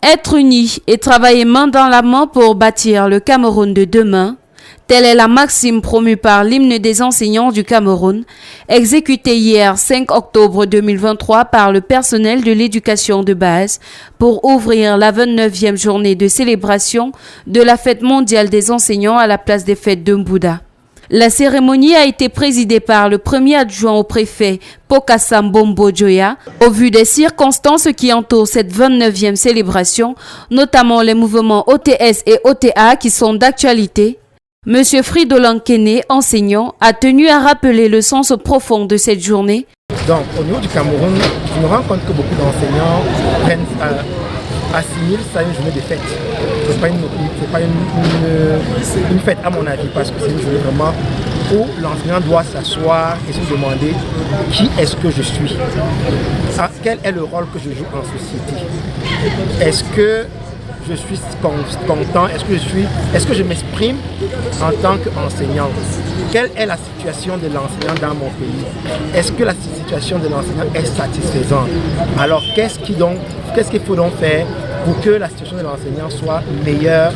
Être unis et travailler main dans la main pour bâtir le Cameroun de demain, telle est la maxime promue par l'hymne des enseignants du Cameroun, exécuté hier 5 octobre 2023 par le personnel de l'éducation de base pour ouvrir la 29e journée de célébration de la fête mondiale des enseignants à la place des fêtes de Mbouda. La cérémonie a été présidée par le premier adjoint au préfet Pokassa Mbombo Joya. Au vu des circonstances qui entourent cette 29e célébration, notamment les mouvements OTS et OTA qui sont d'actualité, M. Fridolin Kene, enseignant, a tenu à rappeler le sens profond de cette journée. Donc, au niveau du Cameroun, je me rends compte que beaucoup d'enseignants assimilent ça à une journée de fête. Ce n'est pas une fête à mon avis, parce que c'est une journée vraiment où l'enseignant doit s'asseoir et se demander qui est-ce que je suis, quel est le rôle que je joue en société. Est-ce que je suis content, est-ce que je m'exprime en tant qu'enseignant? Quelle est la situation de l'enseignant dans mon pays? Est-ce que la situation de l'enseignant est satisfaisante? Alors qu'est-ce qu'il faut donc faire pour que la situation de l'enseignant soit meilleure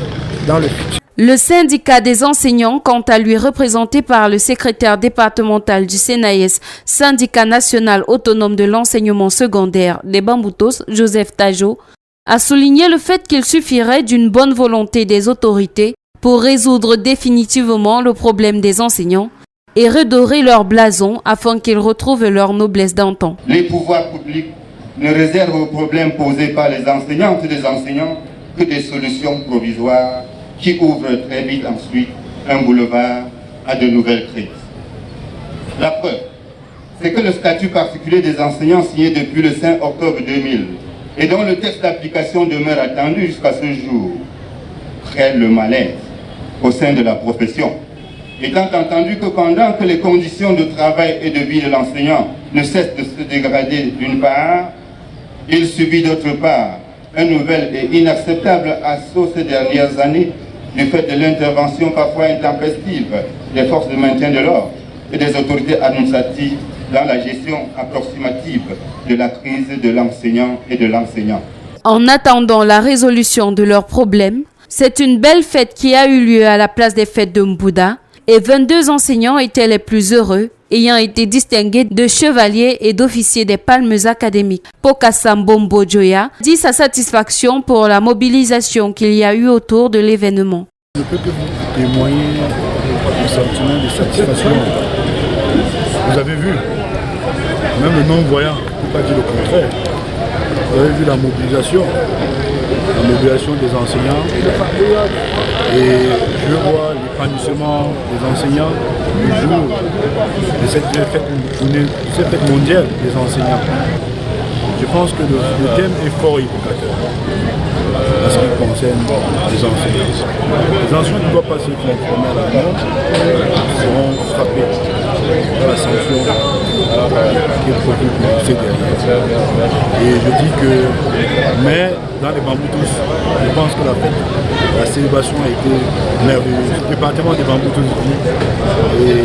dans le futur? Le syndicat des enseignants, quant à lui représenté par le secrétaire départemental du SENAES, syndicat national autonome de l'enseignement secondaire des Bamboutos, Joseph Tajo, a souligné le fait qu'il suffirait d'une bonne volonté des autorités pour résoudre définitivement le problème des enseignants et redorer leur blason afin qu'ils retrouvent leur noblesse d'antan. Les pouvoirs publics ne réservent aux problèmes posés par les enseignantes et les enseignants que des solutions provisoires qui ouvrent très vite ensuite un boulevard à de nouvelles crises. La preuve, c'est que le statut particulier des enseignants signé depuis le 5 octobre 2000 et dont le texte d'application demeure attendu jusqu'à ce jour, crée le malaise au sein de la profession. Étant entendu que pendant que les conditions de travail et de vie de l'enseignant ne cessent de se dégrader d'une part, il subit d'autre part un nouvel et inacceptable assaut ces dernières années du fait de l'intervention parfois intempestive des forces de maintien de l'ordre et des autorités administratives dans la gestion approximative de la crise de l'enseignant et de l'enseignant. En attendant la résolution de leurs problèmes, c'est une belle fête qui a eu lieu à la place des fêtes de Mbouda et 22 enseignants étaient les plus heureux, ayant été distingués de chevaliers et d'officiers des palmes académiques. Pokassa Mbombo Joya dit sa satisfaction pour la mobilisation qu'il y a eu autour de l'événement. Je peux que vous témoigner du sentiment de satisfaction. Vous avez vu, même le non-voyant ne peut pas dire le contraire. Vous avez vu la mobilisation des enseignants et je vois l'épanouissement des enseignants le jour de cette fête mondiale des enseignants. Je pense que le thème est fort éducateur en ce qui concerne les enseignants. Les enseignants ne doivent pas se conformer à la norme, seront frappés par la sanction qui est produite pour ces derniers. Et je dis que, mais dans les Bamboutos, je pense que la célébration a été merveilleuse. Le département des Bamboutos et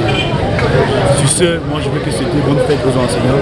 sur ce, moi je veux que c'était bonne fête aux enseignants.